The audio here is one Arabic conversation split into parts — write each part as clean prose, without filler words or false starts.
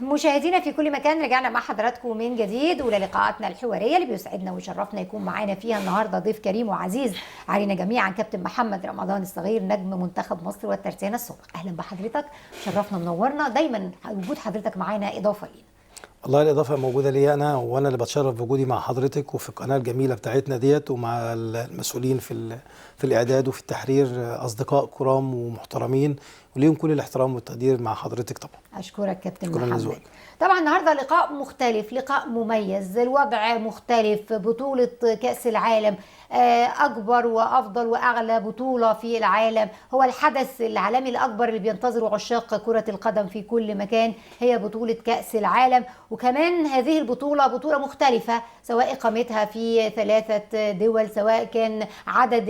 مشاهدينا في كل مكان، رجعنا مع حضراتكم من جديد ولقاءاتنا الحواريه اللي بيسعدنا ويشرفنا يكون معانا فيها النهارده ضيف كريم وعزيز علينا جميعا، كابتن محمد رمضان الصغير نجم منتخب مصر والترسانه السابق. اهلا بحضرتك، شرفنا منورنا، دايما وجود حضرتك معانا اضافه لينا. والله الإضافة موجودة لي أنا، وأنا اللي بتشرف بوجودي مع حضرتك وفي القناة الجميلة بتاعتنا ديت، ومع المسؤولين في الإعداد وفي التحرير، أصدقاء كرام ومحترمين وليهم كل الاحترام والتقدير مع حضرتك طبعا. أشكرك كابتن محمد. طبعا النهارده لقاء مختلف، لقاء مميز، الوضع مختلف، بطولة كأس العالم، أكبر وأفضل وأغلى بطولة في العالم، هو الحدث العالمي الأكبر اللي بينتظره عشاق كرة القدم في كل مكان، هي بطولة كأس العالم. وكمان هذه البطولة بطولة مختلفة، سواء إقامتها في 3 دول، سواء كان عدد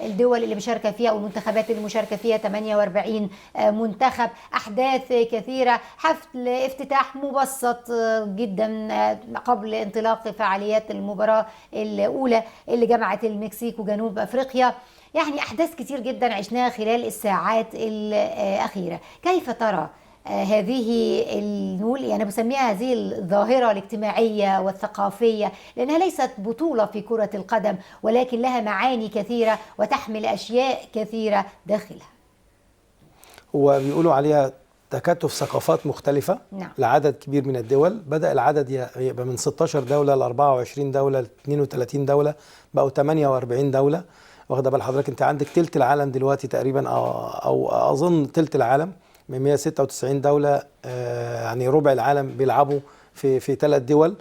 الدول اللي مشاركة فيها والمنتخبات اللي مشاركة فيها 48 منتخب، أحداث كثيرة، حفل افتتاح مبسط جدا قبل انطلاق فعاليات المباراة الأولى اللي جمعت المكسيك وجنوب أفريقيا. يعني أحداث كتير جدا عشناها خلال الساعات الأخيرة. كيف ترى هذه نقول يعني بسميها هذه الظاهرة الاجتماعية والثقافية، لأنها ليست بطولة في كرة القدم ولكن لها معاني كثيرة وتحمل أشياء كثيرة داخلها؟ هو بيقولوا عليها تكاتف ثقافات مختلفة. نعم. لعدد كبير من الدول، بدأ العدد يبقى من 16 دولة ل 24 دولة ل 32 دولة، بقوا 48 دولة. واخده بال حضرتك، انت عندك تلت العالم دلوقتي تقريبا، او اظن تلت العالم من 196 دولة، يعني ربع العالم بيلعبوا في 3 دول.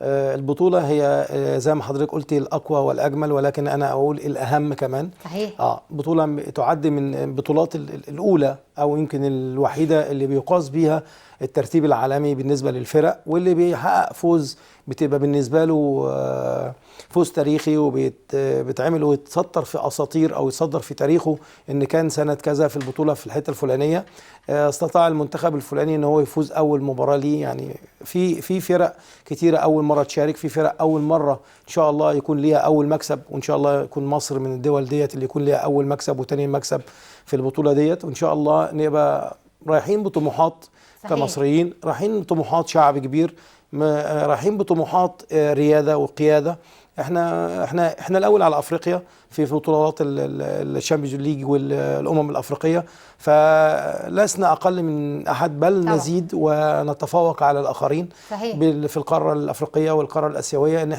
البطولة هي زي ما حضرتك قلتي الأقوى والأجمل، ولكن أنا أقول الأهم كمان. صحيح. بطولة تعد من البطولات الأولى أو يمكن الوحيدة اللي بيقاس بيها الترتيب العالمي بالنسبة للفرق، واللي بيحقق فوز بتبقى بالنسبة له فوز تاريخي، وبيتعمل ويتسطر في أساطير أو يتصدر في تاريخه إن كان سنة كذا في البطولة في الحتة الفلانية استطاع المنتخب الفلاني إن هو يفوز أول مباراة ليه. يعني في فرق كتيرة أول مرة تشارك، في فرق أول مرة إن شاء الله يكون ليها أول مكسب، وإن شاء الله يكون مصر من الدول ديت اللي يكون ليها أول مكسب وتاني مكسب في البطولة ديت. وإن شاء الله نبقى رايحين بطموحات. صحيح. كمصريين رايحين بطموحات شعب كبير، رايحين بطموحات رياده وقياده. احنا الاول على افريقيا في بطولات الشامبيونز ليج والامم الافريقيه، فلسنا اقل من احد، بل طبعا نزيد ونتفوق على الاخرين. صحيح. في القاره الافريقيه والقاره الاسيويه، ان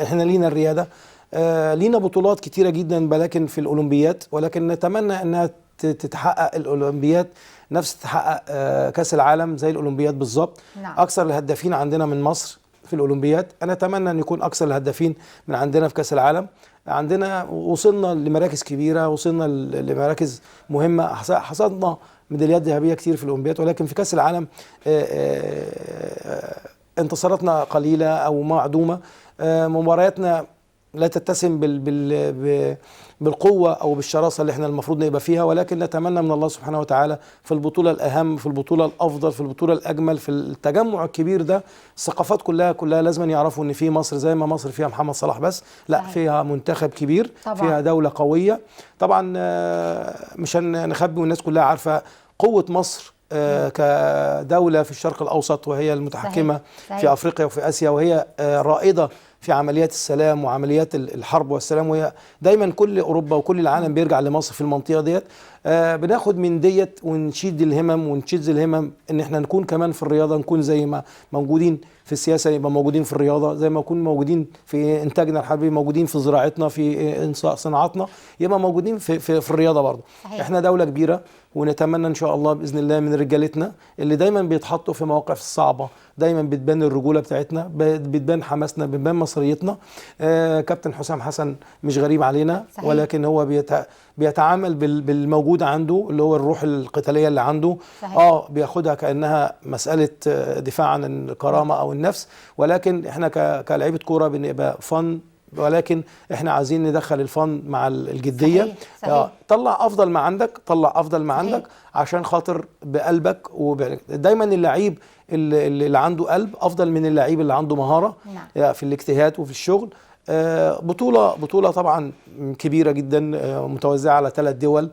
احنا لينا الرياده، لينا بطولات كتيره جدا، ولكن في الاولمبيات، ولكن نتمنى انها تتحقق الاولمبيات نفس تحقق كاس العالم زي الاولمبياد بالظبط. نعم. اكثر الهدافين عندنا من مصر في الاولمبياد، انا اتمنى ان يكون اكثر الهدافين من عندنا في كاس العالم. عندنا وصلنا لمراكز كبيره، وصلنا لمراكز مهمه، حصدنا ميداليات ذهبيه كتير في الاولمبياد، ولكن في كاس العالم انتصاراتنا قليله او معدومه. مبارياتنا لا تتسم بالقوة أو بالشراسة اللي احنا المفروض نبقى فيها، ولكن نتمنى من الله سبحانه وتعالى في البطولة الأهم، في البطولة الأفضل، في البطولة الأجمل، في التجمع الكبير ده. الثقافات كلها لازم يعرفوا إن في مصر، زي ما مصر فيها محمد صلاح بس، لا فيها منتخب كبير طبعا. فيها دولة قوية طبعا، مش هنخبي والناس كلها عارفة قوة مصر كدولة في الشرق الأوسط، وهي المتحكمة صحيح. في أفريقيا وفي آسيا، وهي رائدة في عمليات السلام وعمليات الحرب والسلام، وهي دايما كل أوروبا وكل العالم بيرجع لمصر في المنطقة ديت. بناخد من ديت ونشيد الهمم ان احنا نكون كمان في الرياضة، نكون زي ما موجودين في السياسة يبقى موجودين في الرياضة، زي ما نكون موجودين في انتاجنا الحربي، موجودين في زراعتنا، في صناعاتنا، يبقى موجودين في الرياضة برضه. احنا دولة كبيرة، ونتمنى ان شاء الله باذن الله من رجالتنا اللي دايما بيتحطوا في مواقف صعبه، دايما بتبان الرجوله بتاعتنا، بتبان حماسنا، بتبان مصريتنا. كابتن حسام حسن مش غريب علينا. صحيح. ولكن هو بيتعامل بالموجود عنده، اللي هو الروح القتاليه اللي عنده. صحيح. بياخدها كانها مساله دفاع عن الكرامه او النفس، ولكن احنا كلاعيبه كوره بنبقى فن، ولكن احنا عايزين ندخل الفن مع الجديه. صحيح. صحيح. طلع افضل ما عندك، عندك عشان خاطر بقلبك دايما اللعيب اللي عنده قلب افضل من اللعيب اللي عنده مهاره. نعم. في الاجتهاد وفي الشغل. بطوله طبعا كبيره جدا، متوزعه على 3 دول.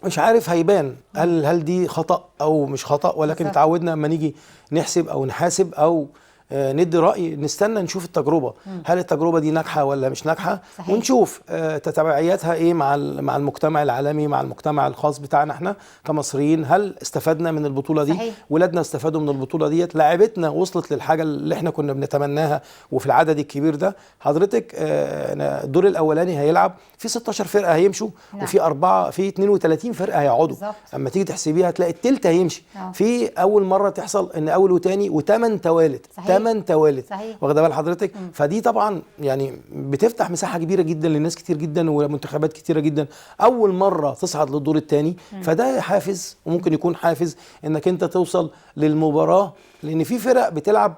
مش عارف هيبان هل دي خطأ او مش خطأ، ولكن اتعودنا اما نيجي نحسب او نحاسب او ندي رأي نستنى نشوف التجربة، هل التجربة دي ناجحة ولا مش ناجحة، ونشوف تتبعياتها ايه مع المجتمع العالمي، مع المجتمع الخاص بتاعنا احنا كمصريين. هل استفدنا من البطولة دي؟ صحيح. ولادنا استفادوا من البطولة ديت؟ لاعبتنا وصلت للحاجة اللي احنا كنا بنتمناها وفي العدد الكبير ده؟ حضرتك الدور الاولاني هيلعب في 16 فرقة هيمشوا، وفي 32 فرقة هيقعدوا. اما تيجي تحسبيها هتلاقي التلت هيمشي. في اول مرة تحصل ان اول وتاني وثمان توالت، 8 توالت، واخده بال حضرتك؟ فدي طبعا يعني بتفتح مساحه كبيره جدا لناس كتير جدا ومنتخبات كتيره جدا اول مره تصعد للدور الثاني. فده حافز، وممكن يكون حافز انك انت توصل للمباراه، لان في فرق بتلعب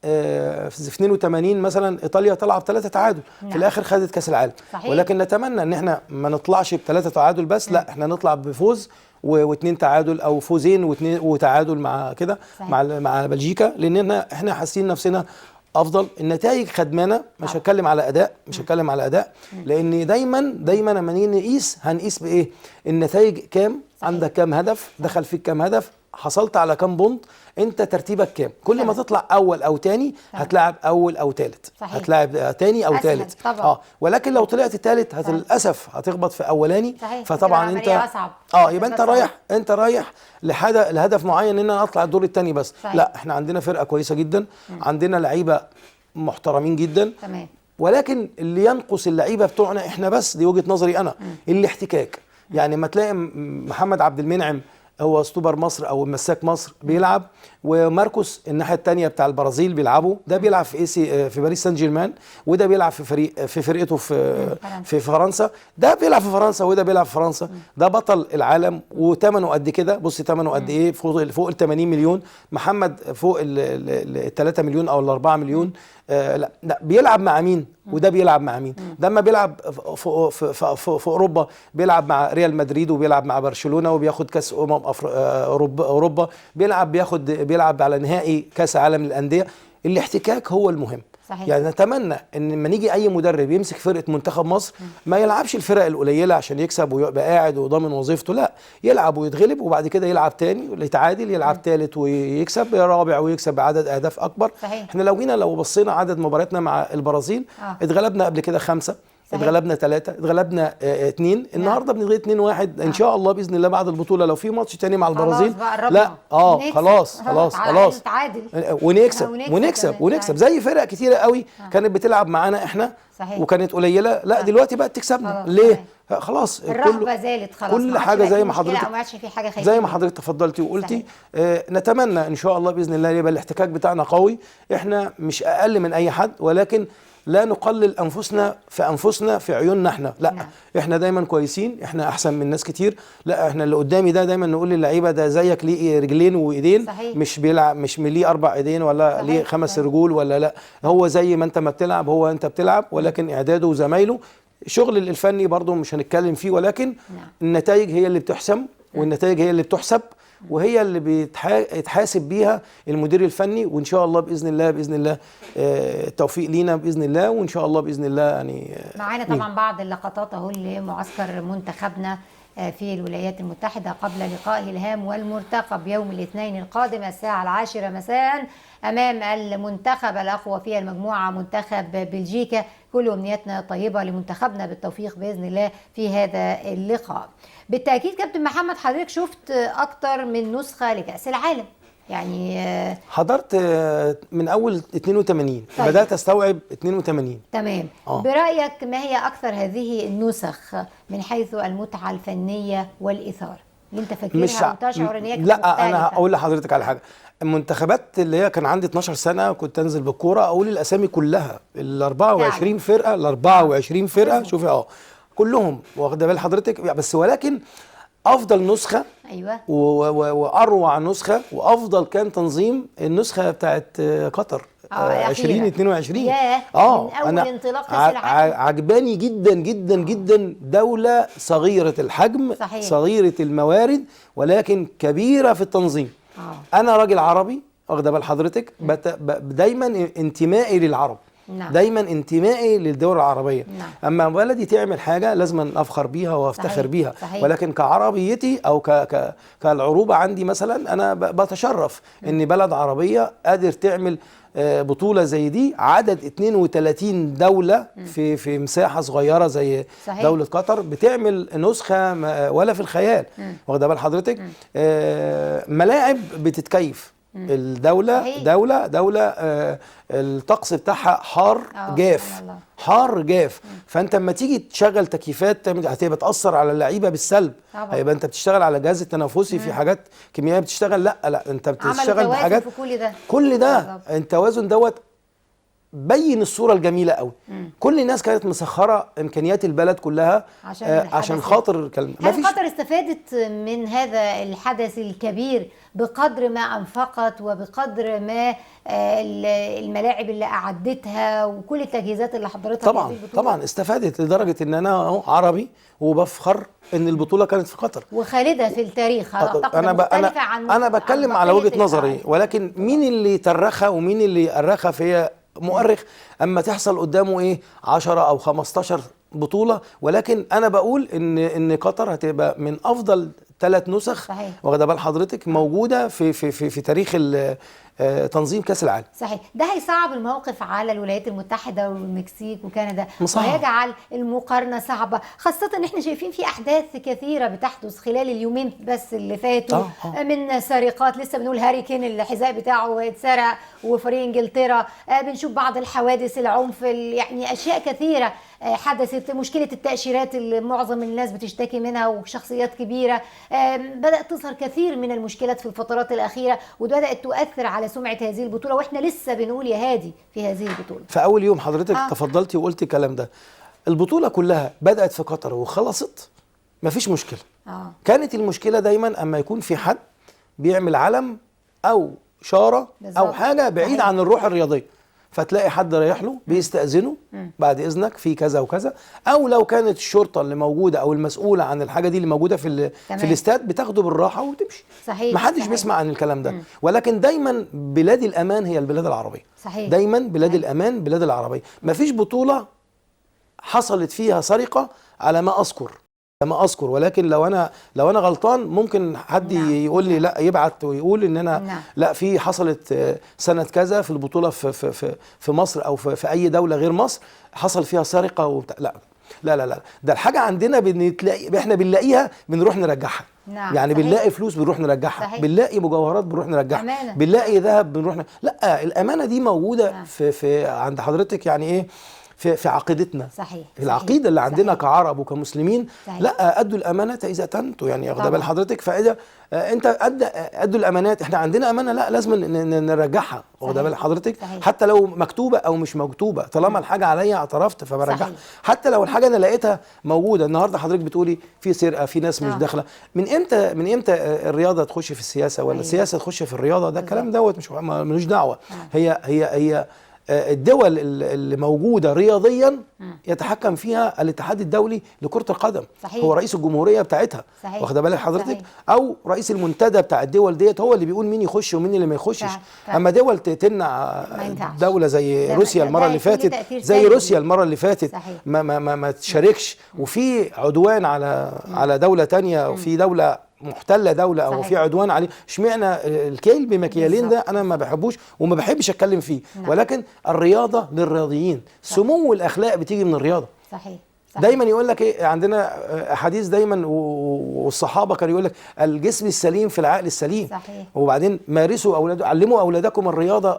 في 82 مثلا ايطاليا تلعب 3 تعادل، في الاخر خدت كاس العالم. ولكن نتمنى ان احنا ما نطلعش ب3 تعادل بس، لا احنا نطلع بفوز و2 تعادل، او فوزين وتعادل مع كده مع بلجيكا، لان احنا حاسين نفسنا افضل. النتائج خدمانا، مش هتكلم على اداء، لان دايما لما نيجي نقيس هنقيس بايه؟ النتائج كام، عندك كام هدف، دخل فيك كام هدف، حصلت على كام بونت، انت ترتيبك كام. كل ما تطلع اول او تاني هتلاعب اول او تالت، هتلاعب تاني او تالت. ولكن لو طلعت تالت للاسف هتخبط في اولاني. فطبعا انت يبقى انت رايح لهدف معين، ان انا اطلع الدور الثاني بس. لا، احنا عندنا فرقه كويسه جدا، عندنا لعيبه محترمين جدا. ولكن اللي ينقص اللعيبه بتوعنا احنا بس، دي وجهه نظري انا، الاحتكاك. يعني ما تلاقي محمد عبد المنعم هو ستوبر مصر او مساك مصر بيلعب، وماركوس الناحيه الثانيه بتاع البرازيل بيلعبوا، ده بيلعب في باريس سان جيرمان، وده بيلعب في فرقته في فرنسا، ده بيلعب في فرنسا وده بيلعب في فرنسا. ده بطل العالم وثمنه قد كده. بص ثمنه قد ايه؟ فوق ال 80 مليون. محمد فوق ال 3 مليون او ال 4 مليون. لا بيلعب مع مين وده بيلعب مع مين؟ ده اما بيلعب في اوروبا بيلعب مع ريال مدريد وبيلعب مع برشلونه وبياخد كاس اوروبا، بيلعب على نهائي كاس عالم للانديه. الاحتكاك هو المهم. يعني نتمنى ان لما نيجي اي مدرب يمسك فرقه منتخب مصر ما يلعبش الفرق القليله عشان يكسب ويبقى قاعد وضامن وظيفته، لا، يلعب ويتغلب وبعد كده يلعب تاني، يتعادل، يلعب تالت ويكسب، رابع ويكسب بعدد اهداف اكبر. احنا لو بصينا عدد مبارياتنا مع البرازيل، اتغلبنا قبل كده 5، اتغلبنا 3، اتغلبنا 2، النهارده بنتغلب 2-1 ان شاء الله باذن الله بعد البطوله. لو في ماتش تاني مع البرازيل لا خلاص ونكسب زي فرق كتيره قوي كانت بتلعب معانا احنا وكانت قليله، لا دلوقتي بقت تكسبنا. ليه؟ خلاص الرهبه زالت، خلاص كل حاجه زي ما حضرتك تفضلتي وقلتي. نتمنى ان شاء الله باذن الله يبقى الاحتكاك بتاعنا قوي. احنا مش اقل من اي حد، ولكن لا نقلل انفسنا في عيوننا احنا، لا احنا دايما كويسين، احنا احسن من ناس كتير. لا احنا اللي قدامي ده دايما نقول للعيبه ده زيك ليه رجلين وايدين، مش بيلعب، مش ليه 4 ايدين ولا ليه 5 رجول ولا لا، هو زي ما انت ما بتلعب هو انت بتلعب، ولكن اعداده وزمايله. الشغل الفني برضو مش هنتكلم فيه، ولكن النتائج هي اللي بتحسم، والنتائج هي اللي بتحسب، وهي اللي بيتحاسب بيها المدير الفني. وان شاء الله باذن الله التوفيق لينا باذن الله، وان شاء الله باذن الله. يعني معانا طبعا بعض اللقطات اهو لمعسكر منتخبنا في الولايات المتحدة قبل لقائه الهام والمرتقب يوم الاثنين القادم الساعة 10 مساء أمام المنتخب الأقوى في المجموعة منتخب بلجيكا. كل أمنياتنا طيبة لمنتخبنا بالتوفيق بإذن الله في هذا اللقاء. بالتأكيد كابتن محمد حضرتك شفت أكتر من نسخة لكأس العالم، يعني حضرت من اول 82. طيب. بدات استوعب 82. تمام. برايك ما هي اكثر هذه النسخ من حيث المتعه الفنيه والاثاره اللي انت فاكرها وتشعر ان هي كانت لا انا هقول لحضرتك على حاجه. المنتخبات اللي هي كان عندي 12 سنه كنت انزل بالكوره اقول الاسامي كلها، ال 24 فرقه، ال 24 فرقه شوفي كلهم واخده بال حضرتك. بس ولكن افضل نسخه واروع نسخه وافضل كان تنظيم النسخه بتاعت قطر 2022. انا انطلاق كاس العالم عجباني جدا جدا جدا. دوله صغيره الحجم، صغيره الموارد، ولكن كبيره في التنظيم. انا راجل عربي واخده بال حضرتك، دايما انتمائي للعرب. نعم. دايما انتمائي للدول العربيه. نعم. اما بلدي تعمل حاجه لازم افخر بيها وافتخر بيها. صحيح. ولكن كعربيتي او كالعروبه عندي مثلا انا بتشرف ان بلد عربيه قادر تعمل بطولة زي دي، عدد 32 دولة في مساحة صغيرة زي صحيح. دولة قطر بتعمل نسخة ولا في الخيال. واخده بال حضرتك؟ ملاعب بتتكيف. الدولة صحيح. دولة الطقس بتاعها حار جاف، حار جاف. فانت لما تيجي تشغل تكييفات هتبقى تأثر على اللعيبة بالسلب. هيبقى انت بتشتغل على الجهاز التنفسي في حاجات كيميائية بتشتغل، لا انت بتشتغل بحاجات كل ده التوازن دوت بين الصورة الجميلة قوي. كل الناس كانت مسخرة إمكانيات البلد كلها عشان خاطر الكلام. هل قطر استفادت من هذا الحدث الكبير بقدر ما أنفقت وبقدر ما الملاعب اللي أعدتها وكل التجهيزات اللي حضرتها؟ طبعا استفادت لدرجة إن أنا عربي وبفخر إن البطولة كانت في قطر وخالدة في التاريخ. أنا بتكلم على وجهة نظري، ولكن مين اللي ترخها ومين اللي أرخها فيها مؤرخ اما تحصل قدامه ايه 10 أو 15 بطولة. ولكن انا بقول ان قطر هتبقى من افضل 3 نسخ واخده بال حضرتك موجودة في تاريخ تنظيم كاس العالم. صحيح. ده هيصعب الموقف على الولايات المتحدة والمكسيك وكندا ويجعل المقارنة صعبة، خاصة ان احنا شايفين في احداث كثيرة بتحدث خلال اليومين بس اللي فاتوا. من سرقات، لسه بنقول هاري كين الحذاء بتاعه اتسرق وفريق انجلترا، بنشوف بعض الحوادث العنف، يعني اشياء كثيرة حدثت. مشكلة التأشيرات اللي معظم الناس بتشتكي منها وشخصيات كبيرة، بدأت تظهر كثير من المشكلات في الفترات الأخيرة وبدأت تؤثر على سمعة هذه البطولة، واحنا لسه بنقول يا هادي في هذه البطولة. في أول يوم حضرتك تفضلتي وقلت الكلام ده، البطولة كلها بدأت في قطر وخلصت مفيش مشكلة. كانت المشكلة دايما أما يكون في حد بيعمل علم أو شارة أو حاجة بعيد عن الروح الرياضية، فتلاقي حد رايح له بيستأذنه بعد إذنك في كذا وكذا، أو لو كانت الشرطة اللي موجودة أو المسؤولة عن الحاجة دي اللي موجودة في الاستاد بتاخده بالراحة وتمشي. صحيح. محدش بيسمع عن الكلام ده. ولكن دايما بلاد الأمان هي البلاد العربية. صحيح. دايما بلاد الأمان بلاد العربية. مفيش بطولة حصلت فيها سرقة على ما أذكر ولكن لو انا غلطان ممكن حد يقول لي لا، يبعت ويقول ان انا لا في حصلت سنة كذا في البطولة في مصر او في اي دولة غير مصر حصل فيها سرقة لا ده الحاجة عندنا احنا بنلاقيها بنروح نرجعها. يعني بنلاقي فلوس بنروح نرجعها، بنلاقي مجوهرات بنروح نرجعها، بنلاقي ذهب بنروح لا، الأمانة دي موجودة في عند حضرتك. يعني ايه؟ في عقيدتنا. صحيح. العقيدة اللي عندنا كعرب وكمسلمين. لا، أدوا الأمانة إذا أتمنتوا، يعني واخده بال حضرتك. فإذا أنت أدوا الأمانات، إحنا عندنا أمانة لا لازم نرجعها، واخده بال حضرتك. حتى لو مكتوبة أو مش مكتوبة، طالما الحاجة عليا اعترفت فبرجعها. حتى لو الحاجة أنا لقيتها موجودة. النهارده حضرتك بتقولي في سرقة، في ناس مش داخلة. من إمتى الرياضة تخش في السياسة ولا السياسة تخش في الرياضة؟ ده الكلام دوت ملوش دعوة. هي الدول اللي موجودة رياضيا يتحكم فيها الاتحاد الدولي لكرة القدم. صحيح. هو رئيس الجمهورية بتاعتها، واخده بالك حضرتك. او رئيس المنتدى بتاع الدول ديت هو اللي بيقول مين يخش ومين اللي ما يخشش. اما دول تمنع دولة زي روسيا المرة اللي فاتت، ما تشاركش، وفي عدوان على دولة تانية، وفي دولة محتله دولة او في عدوان عليه. اشمعنى الكيل بمكيالين ده انا ما بحبوش وما بحبش اتكلم فيه. ولكن الرياضه للرياضيين، سمو الاخلاق بتيجي من الرياضه. صحيح. دايما يقول لك ايه، عندنا احاديث دايما والصحابه كانوا يقول لك الجسم السليم في العقل السليم. صحيح. وبعدين علموا اولادكم الرياضه،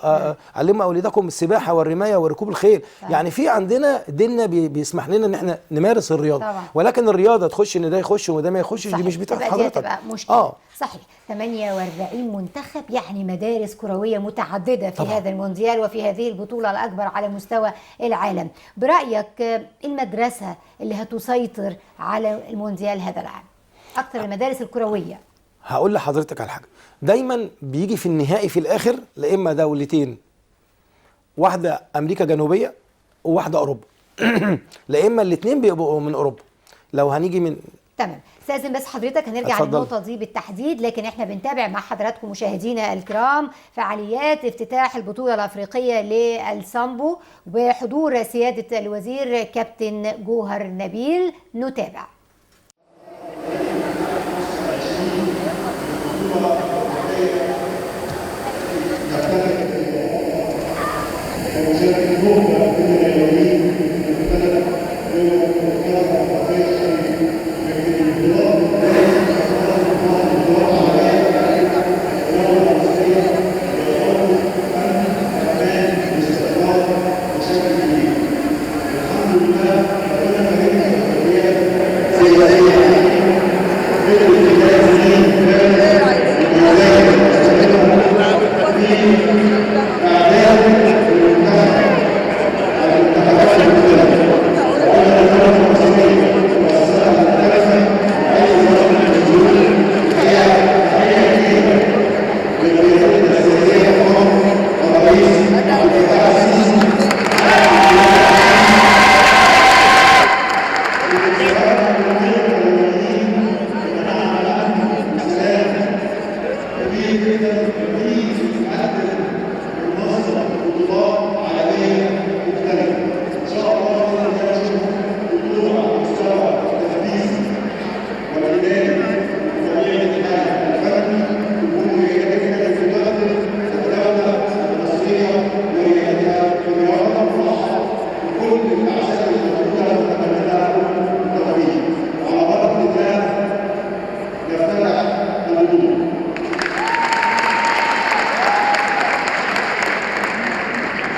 علموا اولادكم السباحه والرمايه وركوب الخيل. يعني في عندنا ديننا بيسمح لنا ان احنا نمارس الرياضه. ولكن الرياضه تخش ان ده يخش وده ما يخشش، دي مش بتاعت حضرتك. تبقى مشكله. صحيح. 48 منتخب، يعني مدارس كرويه متعدده في هذا المونديال وفي هذه البطوله الاكبر على مستوى العالم. برايك المدرسه اللي هتسيطر على المونديال هذا العام اكثر المدارس الكرويه؟ هقول لحضرتك على حاجه، دايما بيجي في النهائي في الاخر لا اما دولتين، واحده امريكا جنوبيه وواحده اوروبا لا اما الاثنين بيبقوا من اوروبا. لو هنيجي من تمام استاذن بس حضرتك هنرجع اتفضل. للنقطه دي بالتحديد، لكن احنا بنتابع مع حضراتكم مشاهدينا الكرام فعاليات افتتاح البطوله الافريقيه للسامبو بحضور سياده الوزير كابتن جوهر نبيل. نتابع.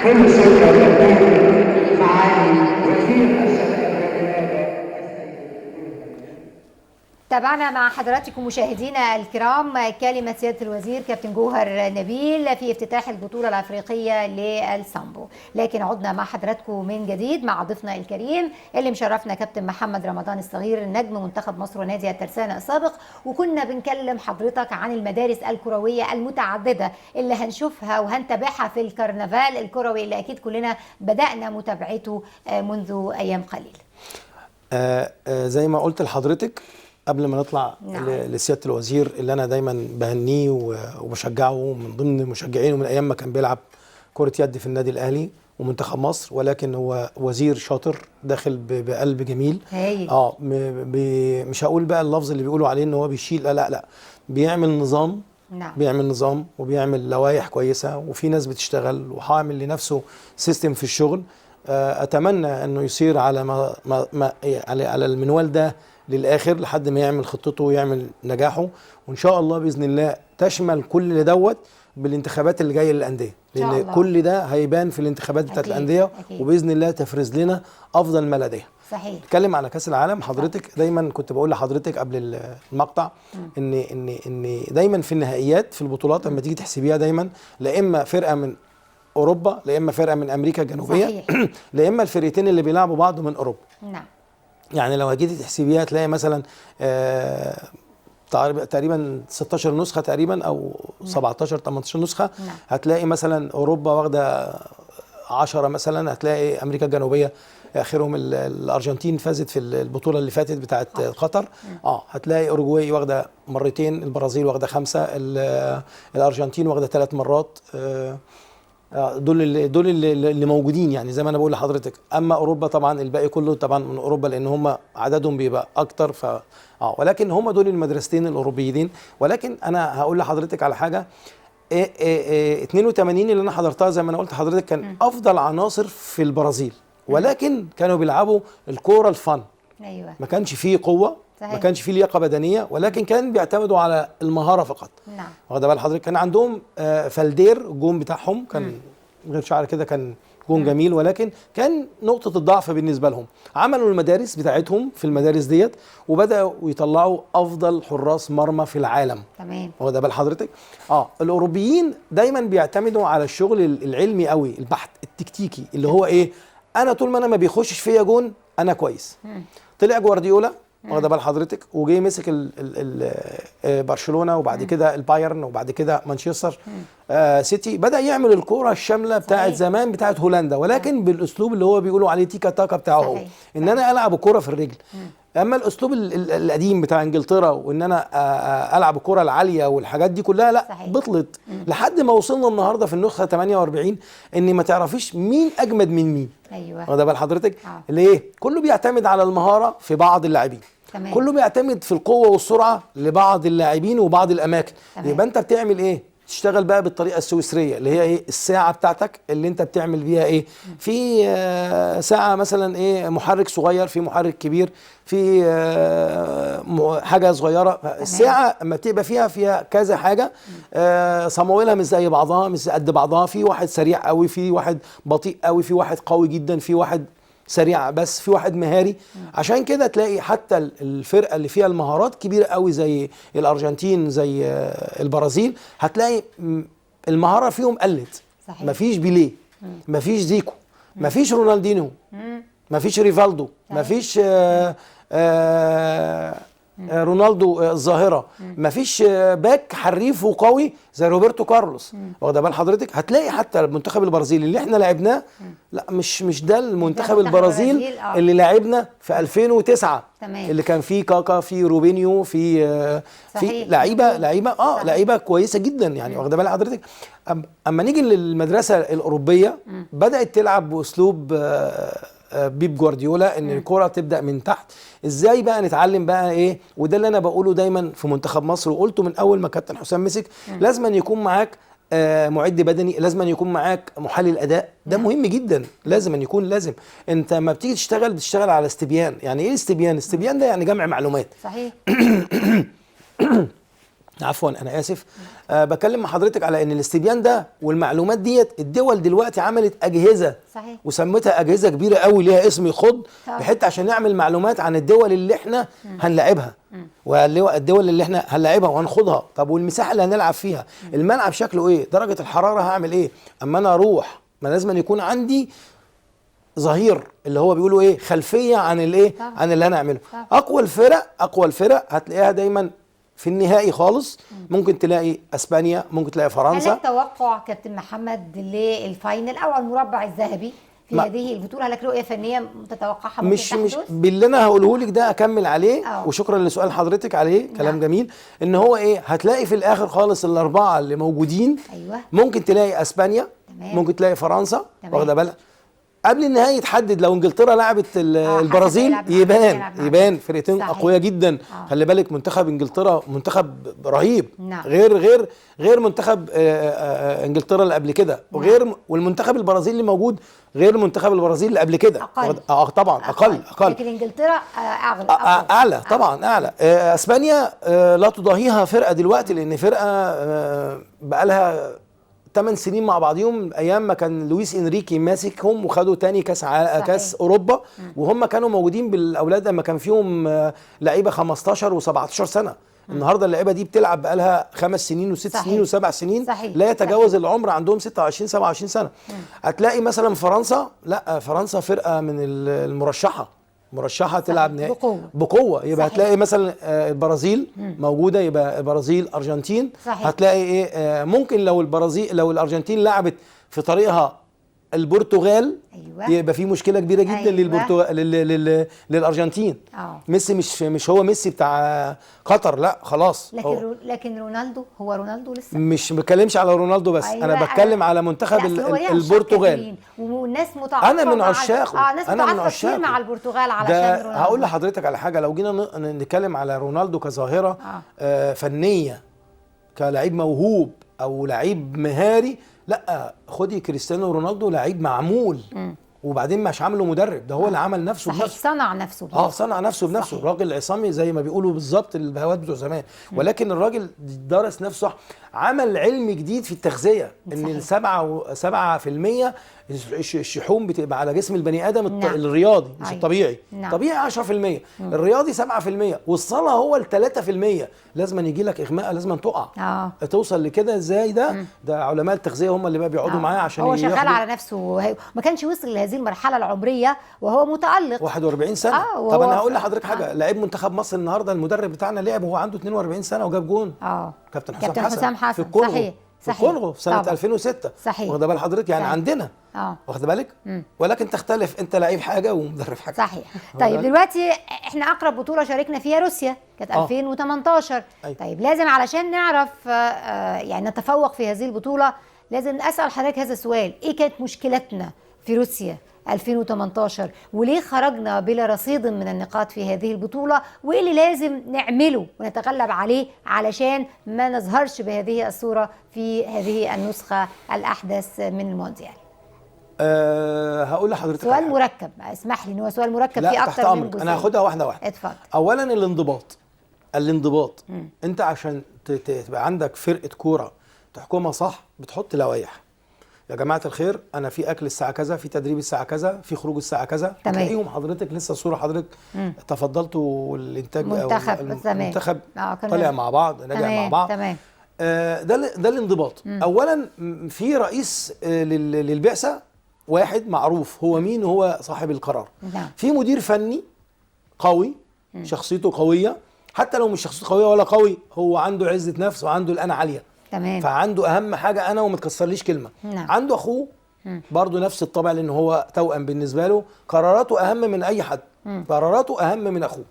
كل شكر لكم معالي وزير الشباب والرياضة. تابعنا مع حضراتكم مشاهدينا الكرام كلمة سيادة الوزير كابتن جوهر نبيل في افتتاح البطولة الأفريقية للسامبو، لكن عدنا مع حضراتكم من جديد مع ضيفنا الكريم اللي مشرفنا كابتن محمد رمضان الصغير نجم منتخب مصر ونادي الترسانة السابق، وكنا بنكلم حضرتك عن المدارس الكروية المتعددة اللي هنشوفها وهنتابعها في الكرنفال الكروي اللي أكيد كلنا بدأنا متابعته منذ أيام قليل. زي ما قلت لحضرتك قبل ما نطلع لسياده الوزير اللي انا دايما بهنيه وبشجعه من ضمن مشجعينه من ايام ما كان بيلعب كره يد في النادي الاهلي ومنتخب مصر، ولكن هو وزير شاطر داخل بقلب جميل. مش هقول بقى اللفظ اللي بيقولوا عليه ان هو بيشيل، لا بيعمل نظام. نعم. بيعمل نظام وبيعمل لوائح كويسه وفي ناس بتشتغل وهعمل لنفسه سيستم في الشغل. اتمنى انه يصير على على المنوال ده للاخر لحد ما يعمل خطته ويعمل نجاحه، وان شاء الله باذن الله تشمل كل دوت بالانتخابات اللي جايه للانديه، لان كل ده هيبان في الانتخابات بتاعت الانديه وباذن الله تفرز لنا افضل ما لديها. صحيح. نتكلم على كاس العالم. حضرتك دايما كنت بقول لحضرتك قبل المقطع ان دايما في النهائيات في البطولات لما تيجي تحسبيها دايما لا اما فرقه من اوروبا لا اما فرقه من امريكا الجنوبيه لا اما الفرقتين اللي بيلعبوا بعض من اوروبا. نعم. يعني لو جيتي تحسبيها تلاقي مثلا تقريبا 16 نسخه تقريبا او 17 18 نسخه. نعم. هتلاقي مثلا اوروبا واخده 10 مثلا، هتلاقي امريكا الجنوبيه اخرهم الارجنتين فازت في البطوله اللي فاتت بتاعت قطر. هتلاقي اوروجواي واخده مرتين، البرازيل واخده 5، الارجنتين واخده 3 مرات. دول اللي موجودين يعني زي ما انا بقول لحضرتك. اما اوروبا طبعا الباقي كله طبعا من اوروبا لان هم عددهم بيبقى اكتر ولكن هم دول المدرستين الاوروبيين. ولكن انا هقول لحضرتك على حاجه 82 اللي انا حضرتها زي ما انا قلت لحضرتك كان افضل عناصر في البرازيل، ولكن كانوا بيلعبوا الكوره الفن. ايوه. ما كانش فيه قوه. صحيح. ما كانش فيه لياقه بدنيه، ولكن كان بيعتمدوا على المهاره فقط. نعم. واخده بال حضرتك؟ كان عندهم فالدير الجون بتاعهم كان غير شعر كده، كان جون جميل، ولكن كان نقطه الضعف بالنسبه لهم. عملوا المدارس بتاعتهم في المدارس ديت وبداوا يطلعوا افضل حراس مرمى في العالم. تمام. واخده بال حضرتك؟ الاوروبيين دايما بيعتمدوا على الشغل العلمي قوي البحت التكتيكي اللي هو ايه، انا طول ما انا ما بيخشش فيا جون انا كويس. طلع جوارديولا واخده بال حضرتك وجاي مسك برشلونه وبعد كده البايرن وبعد كده مانشستر سيتي، بدا يعمل الكوره الشامله بتاعت زمان بتاعت هولندا، ولكن بالاسلوب اللي هو بيقولوا عليه تيكا تاكا بتاعه هو، ان انا العب الكوره في الرجل. اما الاسلوب القديم بتاع انجلترا وان انا العب الكره العاليه والحاجات دي كلها لا صحيح. بطلت لحد ما وصلنا النهارده في النسخه 48 ان ما تعرفيش مين اجمد من مين. ايوه واخده بال حضرتك؟ ليه؟ كله بيعتمد على المهاره في بعض اللاعبين، تمام. كله بيعتمد في القوه والسرعه لبعض اللاعبين وبعض الاماكن. يبقى انت بتعمل ايه؟ تشتغل بقى بالطريقه السويسريه اللي هي ايه؟ الساعه بتاعتك اللي انت بتعمل بيها ايه؟ في ساعه مثلا ايه؟ محرك صغير، في محرك كبير، في حاجه صغيره. الساعه اما بتبقى فيها كذا حاجه، صمويلها مش زي بعضها، مش قد بعضها، في واحد سريع قوي، في واحد بطيء قوي، في واحد قوي جدا، في واحد سريع بس، في واحد مهاري. عشان كده تلاقي حتى الفرقه اللي فيها المهارات كبيره قوي زي الارجنتين، زي البرازيل، هتلاقي المهاره فيهم قلت. صحيح. مفيش بيليه، مفيش زيكو، مفيش رونالدينيو، مفيش ريفالدو، مفيش رونالدو الظاهره، مفيش باك حريف وقوي زي روبرتو كارلوس. واخده بال حضرتك؟ هتلاقي حتى المنتخب البرازيلي اللي احنا لعبناه لا مش ده المنتخب البرازيل اللي لعبنا في 2009. تمام. اللي كان فيه كاكا، فيه روبينيو، في لعيبه كويسه جدا يعني. واخده بال حضرتك؟ اما نيجي للمدرسه الاوروبيه بدات تلعب باسلوب بيب جوارديولا، ان الكرة تبدأ من تحت. ازاي بقى نتعلم بقى ايه؟ وده اللي انا بقوله دايما في منتخب مصر، وقلته من اول ما كابتن حسام مسك. لازم أن يكون معاك معد بدني، لازم أن يكون معاك محلل اداء، ده مهم جدا. لازم أن يكون انت لما بتيجي تشتغل بتشتغل على استبيان. يعني ايه استبيان؟ استبيان ده يعني جمع معلومات. صحيح. عفوا انا اسف. بكلم مع حضرتك على ان الاستبيان ده والمعلومات ديت الدول دلوقتي عملت اجهزه. صحيح. وسمتها اجهزه كبيره قوي ليها اسم يخض، بحيث عشان نعمل معلومات عن الدول اللي احنا هنلاعبها والدول اللي احنا هنلاعبها وهنخوضها. طب والمساحه اللي هنلعب فيها، الملعب شكله ايه، درجه الحراره هعمل ايه. اما انا اروح ما لازم أن يكون عندي ظهير اللي هو بيقولوا ايه، خلفيه عن الايه، عن اللي انا اعمله. اقوى الفرق هتلاقيها دايما في النهائي خالص. ممكن تلاقي اسبانيا، ممكن تلاقي فرنسا. هل توقع كابتن محمد للفاينل او المربع الذهبي في هذه البطوله؟ لك رؤيه فنيه تتوقعها ممكن مش باللي انا هقوله لك ده اكمل عليه وشكرا لسؤال حضرتك عليه. كلام جميل. ان هو ايه، هتلاقي في الاخر خالص الاربعه اللي موجودين. ايوه. ممكن تلاقي اسبانيا. تمام. ممكن تلاقي فرنسا. واخده بالك؟ قبل النهائي يتحدد لو انجلترا لعبت البرازيل يبان فرقتين اقوياء جدا. خلي بالك منتخب انجلترا منتخب رهيب. نعم. غير منتخب انجلترا اللي قبل كده، والمنتخب البرازيل اللي موجود غير المنتخب البرازيل اللي قبل كده. طبعا اقل. لكن انجلترا اعلى طبعا اعلى. اسبانيا لا تضاهيها فرقه دلوقتي، لان فرقه بقالها 8 سنين مع بعضهم، ايام ما كان لويس انريكي ماسكهم وخدوا تاني كاس اوروبا. وهم كانوا موجودين بالاولاد لما كان فيهم لعيبه 15 و17 سنه. النهارده اللعيبه دي بتلعب بقالها 5 سنين و6 سنين و7 سنين. لا يتجاوز العمر عندهم 26 27 سنه. هتلاقي مثلا فرنسا، لا فرنسا فرقه من مرشحه تلعب نهائي بقوه. يبقى هتلاقي مثلا البرازيل موجوده، يبقى البرازيل ارجنتين. صحيح. هتلاقي ايه، ممكن لو الارجنتين لعبت في طريقها البرتغال. أيوة. يبقى في مشكله كبيره جدا. أيوة. للبرتغال للارجنتين. ميسي مش هو ميسي بتاع قطر، لا خلاص. لكن رونالدو هو رونالدو لسه. مش بتكلمش على رونالدو بس. أيوة. انا بتكلم على منتخب البرتغال. والناس متعاطفه انا من عشاقه. انا من عشاقه مع البرتغال علشان رونالدو. هقول لحضرتك على حاجه، لو جينا نتكلم على رونالدو كظاهره فنيه، كلاعب موهوب او لعيب مهاري، لا خدي كريستيانو رونالدو لعيب معمول. وبعدين مش عامله مدرب، ده هو اللي عمل نفسه بنفسه. صنع نفسه بنفسه. صنع نفسه بنفسه. الراجل عصامي زي ما بيقولوا بالظبط البهوات بتوع زمان. ولكن الراجل درس نفسه صح. عمل علم جديد في التغذيه، ان 7% الشحوم بتبقى على جسم البني ادم. الرياضي مش الطبيعي. طبيعي 10%، الرياضي 7%، والصلاه هو 3%. لازم يجي لك اغماء، لازم تقع. توصل لكده ازاي؟ ده علماء التغذيه هم اللي بقى بيقعدوا معاه عشان هو شغال على نفسه. ما كانش وصل لهذه المرحله العمريه وهو متالق 41 سنه. طب انا هقول لحضرتك حاجه، لعيب منتخب مصر النهارده المدرب بتاعنا لعب وهو عنده 42 سنه وجاب جون. كابتن حسام حسن في الكونغو. في الكونغو في سنه 2006. صحيح. واخده بال حضرتك؟ يعني عندنا واخد بالك؟ ولكن تختلف، انت لعيب حاجه ومدرب حاجه. صحيح. طيب دلوقتي احنا اقرب بطوله شاركنا فيها روسيا كانت 2018. أيوة. طيب لازم علشان نعرف يعني نتفوق في هذه البطوله لازم اسال حضرتك هذا السؤال: ايه كانت مشكلتنا في روسيا 2018 وليه خرجنا بلا رصيد من النقاط في هذه البطولة، وايه اللي لازم نعمله ونتغلب عليه علشان ما نظهرش بهذه الصورة في هذه النسخة الأحدث من المونديال؟ هقول لحضرتك سؤال مركب، اسمح لي ان هو سؤال مركب فيه اكتر من جزء. انا هاخدها واحدة واحدة. اتفضل. اولا الانضباط. انت عشان تبقى عندك فرقة كورة تحكمها صح بتحط لوائح. يا جماعه الخير، انا في اكل الساعه كذا، في تدريب الساعه كذا، في خروج الساعه كذا. تلاقيهم حضرتك لسه الصوره حضرتك تفضلتوا الانتاج المنتخب طالع مع بعض، راجع مع بعض. تمام. ده الانضباط. اولا في رئيس للبعثه واحد معروف هو مين، هو صاحب القرار. في مدير فني قوي شخصيته قويه، حتى لو مش شخصيته قويه ولا قوي، هو عنده عزه نفس وعنده الأنا عاليه. تمام. فعنده اهم حاجه انا وما تكسرليش كلمه. عنده اخوه برضه نفس الطبع، لان هو توأم بالنسبه له، قراراته اهم من اي حد. قراراته اهم من اخوه.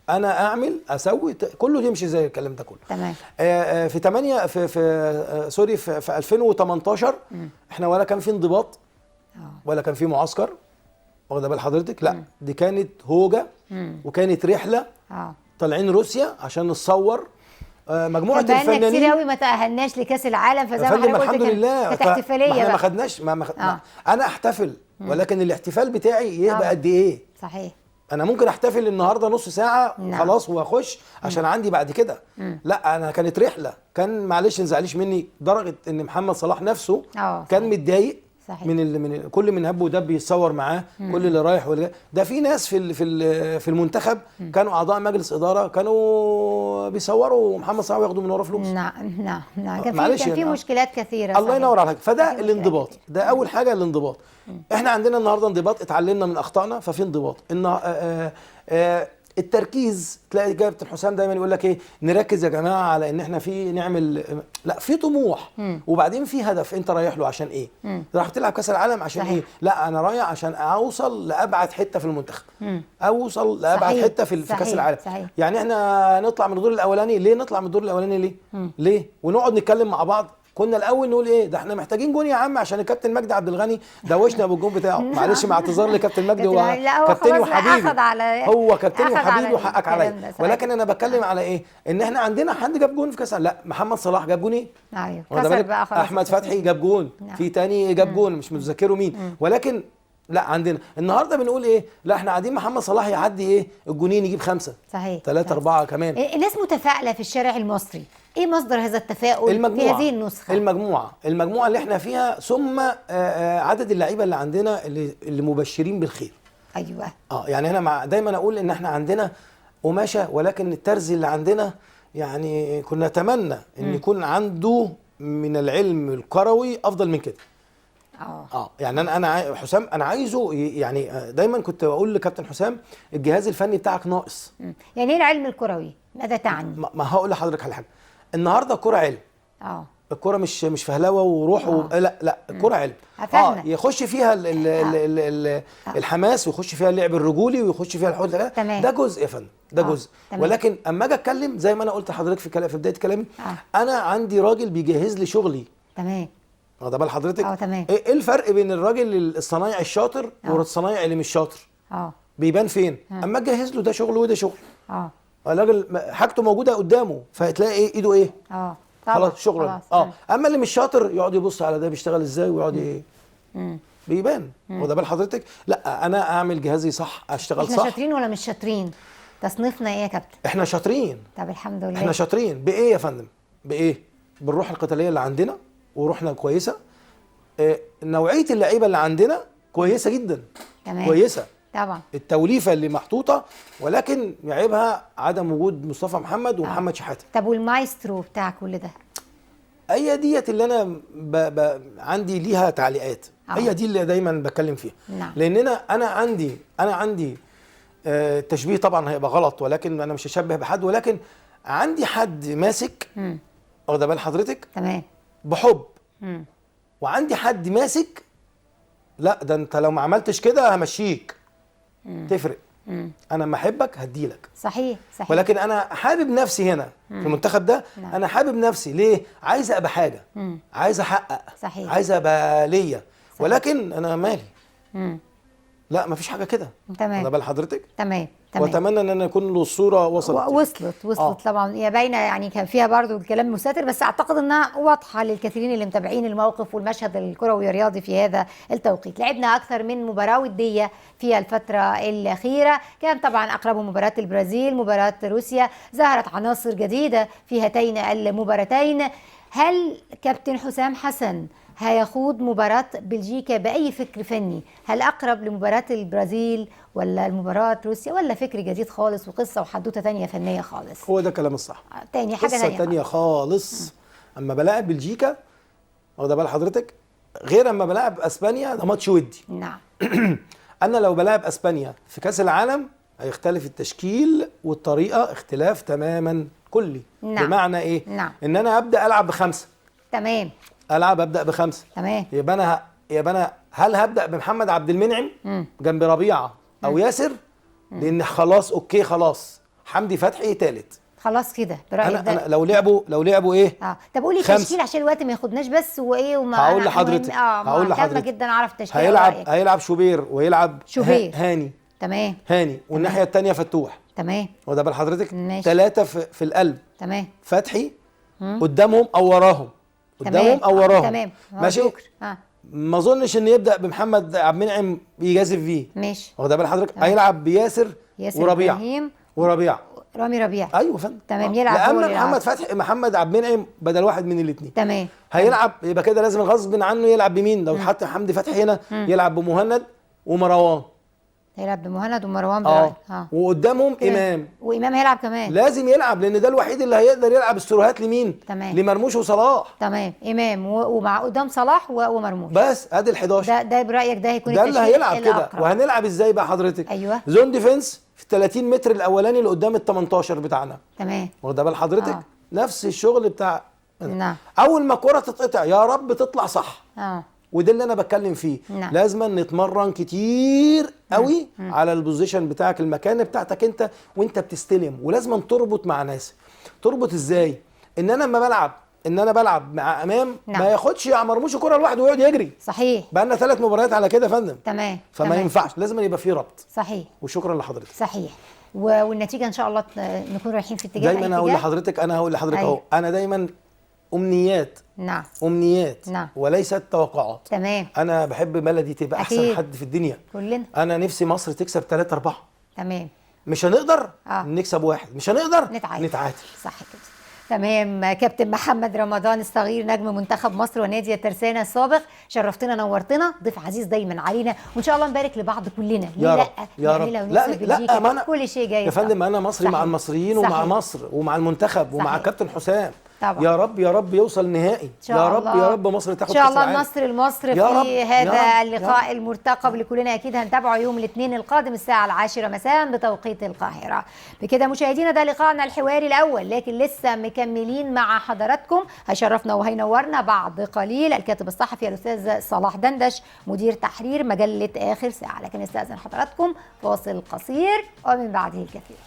انا اعمل اسوي كله يمشي زي الكلام ده كله. تمام. في 8 في 2018 احنا ولا كان في انضباط ولا كان في معسكر، واخده بال حضرتك؟ لا دي كانت هوجه وكانت رحله طالعين روسيا عشان نصور مجموعه الفنانين. كتير قوي ما تاهلناش لكاس العالم، فزي ما حضرتك قلت الحمد لله كانت احتفاليه. احنا ما خدناش انا احتفل ولكن الاحتفال بتاعي يبقى قد ايه؟ صحيح. انا ممكن احتفل النهارده نص ساعه خلاص واخش عشان عندي بعد كده. لا انا كانت رحله، كان معلش ما تزعليش مني، درجه ان محمد صلاح نفسه كان متضايق من كل من هب ودب يتصور معاه، كل اللي رايح واللي ده. في ناس في المنتخب كانوا اعضاء مجلس اداره كانوا بيصوروا محمد صلاح وياخدوا من ورا فلوس. نعم كان في مشكلات كثيره. الله ينور عليك. فده الانضباط، ده اول حاجه الانضباط. احنا عندنا النهارده انضباط، اتعلمنا من اخطائنا ففي انضباط. التركيز، تلاقي كابتن حسام دايما يقول لك ايه، نركز يا جماعه على ان احنا في نعمل، لا في طموح وبعدين في هدف انت رايح له عشان ايه؟ راح تلعب كاس العالم عشان ايه؟ لا انا رايح عشان اوصل لابعد حته في المنتخب، اوصل لابعد حته في كاس العالم. يعني احنا نطلع من الدور الاولاني ليه؟ نطلع من الدور الاولاني ليه؟ ونقعد نتكلم مع بعض. كنا الاول نقول ايه ده، احنا محتاجين جون يا عم عشان الكابتن مجدي عبد الغني دوشنا بالجون بتاعه. معلش مع اعتذار لكابتن مجدي، هو كابتني وحبيبي، هو كابتني وحبيبي وحقك عليا، ولكن انا بتكلم على ايه؟ ان احنا عندنا حد جاب جون في كاس. لا محمد صلاح جاب جون ايه؟ ايوه احمد فتحي جاب جون، في تاني جاب جون مش متذكره مين، ولكن لا عندنا النهارده بنقول ايه؟ لا احنا قاعدين محمد صلاح يعدي ايه؟ الجونين يجيب 5 صحيح 3 4 كمان. الناس متفائله في الشارع المصري، ايه مصدر هذا التفاؤل في هذه النسخه؟ المجموعه اللي احنا فيها، ثم عدد اللعيبه اللي عندنا اللي مبشرين بالخير. ايوه. يعني انا دايما اقول ان احنا عندنا قماشه، ولكن الترزي اللي عندنا يعني كنا نتمنى ان يكون عنده من العلم الكروي افضل من كده. يعني انا حسام انا عايزه، يعني دايما كنت بقول لكابتن حسام الجهاز الفني بتاعك ناقص. يعني ايه العلم الكروي؟ ماذا تعني؟ ما هقول لحضرتك على حاجه. النهارده الكوره علم. الكوره مش فهلوه وروح لا الكوره علم. يخش فيها الحماس، ويخش فيها اللعب الرجولي، ويخش فيها الحوض. ده جزء يا فندم، ده جزء. ولكن اما اجي اتكلم زي ما انا قلت لحضرتك في بدايه كلامي، انا عندي راجل بيجهز لي شغلي. تمام. واخد بال حضرتك؟ تمام. ايه الفرق بين الراجل الصنايعي الشاطر والصنايعي اللي مش شاطر؟ بيبان فين؟ اما تجهز له ده شغل وده شغل. الراجل حاجته موجوده قدامه، فهتلاقي ايه ايده ايه؟ خلاص شغل. اما اللي مش شاطر يقعد يبص على ده بيشتغل ازاي ويقعد ايه؟ بيبان. واخد بال حضرتك؟ لا انا اعمل جهازي صح، اشتغل صح. احنا شاطرين ولا مش شاطرين؟ تصنيفنا ايه يا كابتن؟ احنا شاطرين. طب الحمد لله. احنا شاطرين بايه يا فندم؟ بايه؟ بالروح القتاليه اللي عندنا، وروحنا كويسه. نوعيه اللعيبه اللي عندنا كويسه جدا. تمام. كويسه طبعا. التوليفه اللي محطوطه، ولكن يعيبها عدم وجود مصطفى محمد ومحمد شحاته. طب والمايسترو بتاع كل ده؟ هي ديت اللي انا عندي ليها تعليقات. هي دي اللي دايما بتكلم فيها. لان انا عندي التشبيه طبعا هيبقى غلط، ولكن انا مش هشبه بحد، ولكن عندي حد ماسك، واخده بال حضرتك؟ تمام. بحب. وعندي حد ماسك لا ده انت لو ما عملتش كده همشيك. تفرق. انا لما احبك هديلك. صحيح صحيح. ولكن انا حابب نفسي هنا في المنتخب ده. نعم. انا حابب نفسي ليه؟ عايز ابقى حاجه، عايز احقق، صحيح. عايز ابقى ليا، صحيح. ولكن انا مالي. مم. لا مفيش حاجه كده. تمام. واخد بال حضرتك؟ تمام تمام. واتمنى ان انا يكون له الصوره وصلت طبعا. هي باينه يعني، كان فيها برضو الكلام مستتر، بس اعتقد انها واضحه للكثيرين اللي متابعين الموقف والمشهد الكروي الرياضي في هذا التوقيت. لعبنا اكثر من مباراه وديه في الفتره الاخيره، كان طبعا اقربهم مباراه البرازيل، مباراه روسيا، ظهرت عناصر جديده في هاتين المباراتين. هل كابتن حسام حسن هيخوض مباراة بلجيكا بأي فكر فني؟ هل أقرب لمباراة البرازيل ولا المباراة روسيا، ولا فكر جديد خالص وقصة وحدوتة تانية فنية خالص؟ هو ده كلام الصح. تاني حاجة قصة تانية خالص. أما بلاعب بلجيكا، واخد بال حضرتك، غير أما بلاعب أسبانيا، ده ماتش ودي. نعم. أنا لو بلاعب أسبانيا في كأس العالم هيختلف التشكيل والطريقة اختلاف تماما كلي. نعم. بمعنى إيه؟ نعم. إن أنا أبدأ ألعب ب5. تمام. أبدأ ب5. تمام. يبقى أنا هل هبدأ بمحمد عبد المنعم جنب ربيعة أو ياسر؟ لأن خلاص أوكي خلاص حمدي فتحي تالت. خلاص كده برأيك ده؟ أنا لو لعبوا إيه؟ طب قولي التشكيل عشان الوقت ما ياخدناش بس، وإيه وما هقول لحضرتك. هقول لحضرتك جدا أعرف التشكيل. هيلعب شوبير ويلعب هاني. تمام. هاني والناحية التانية فتوح. تمام. واخد بال حضرتك؟ ماشي. 3 في القلب. تمام. فتحي قدامهم أو وراهم. تمام. ماشي. ما اظنش ان يبدا بمحمد عبد المنعم يجازف فيه. ماشي. واخد بال حضرتك؟ هيلعب بياسر وربيع. رامي ربيع. ايوه فندم. تمام. يلعب لان محمد عبد المنعم بدل واحد من الاثنين. تمام. هيلعب، يبقى كده لازم غصب عنه يلعب بمين؟ لو حتى حمدي فتحي هنا يلعب بمهند ومروان. هيلعب بمهند ومروان وقدامهم امام. وامام هيلعب كمان. لازم يلعب لان ده الوحيد اللي هيقدر يلعب السيروهات لمين؟ تمام. لمرموش وصلاح. تمام. امام ومع قدام صلاح ومرموش. بس ادي ال11. ده برايك ده هيكون ده اللي هيلعب كده. وهنلعب ازاي بقى حضرتك؟ ايوه. زون ديفنس في 30 متر الاولاني اللي قدام ال18 بتاعنا. تمام. واخد بال حضرتك؟ نفس الشغل بتاع. نعم. اول ما الكره تتقطع يا رب تطلع صح. وده اللي انا بتكلم فيه. نعم. لازم نتمرن كتير قوي على البوزيشن بتاعك، المكان بتاعتك انت وانت بتستلم، ولازم تربط مع ناس. تربط ازاي؟ ان انا بلعب مع امام. نعم. ما ياخدش يا مرموش الكره لوحده ويقعد يجري. صحيح. بقى لنا 3 مباريات على كده يا فندم. تمام. فما ينفعش، لازم يبقى فيه ربط. صحيح. وشكرا لحضرتك. صحيح. والنتيجه ان شاء الله نكون رايحين في اتجاه. دايما هقول لحضرتك اهو انا دايما امنيات. نعم. امنيات. نعم. وليست توقعات. تمام. انا بحب بلدي تبقى احسن حد في الدنيا. كلنا. انا نفسي مصر تكسب 3-4. تمام. مش هنقدر نكسب 1، مش هنقدر نتعادل. صح كده. تمام. كابتن محمد رمضان الصغير، نجم منتخب مصر ونادي الترسانة السابق، شرفتنا نورتنا، ضيف عزيز دايما علينا، وان شاء الله نبارك لبعض كلنا. يا رب يا رب. لا كل شيء جاي يا فندم. انا مصري مع المصريين ومع مصر ومع المنتخب ومع كابتن حسام. طبعا. يا رب يوصل نهائي. يا رب مصر تاخد ان شاء الله. النصر لمصر في هذا اللقاء المرتقب لكلنا، اكيد هنتابعه يوم الاثنين القادم الساعه 10 مساء بتوقيت القاهره. بكده مشاهدينا ده لقائنا الحواري الاول، لكن لسه مكملين مع حضراتكم. هيشرفنا وهينورنا بعد قليل الكاتب الصحفي الاستاذ صلاح دندش، مدير تحرير مجله اخر ساعه، لكن استاذن حضراتكم فاصل قصير ومن بعده الكثير.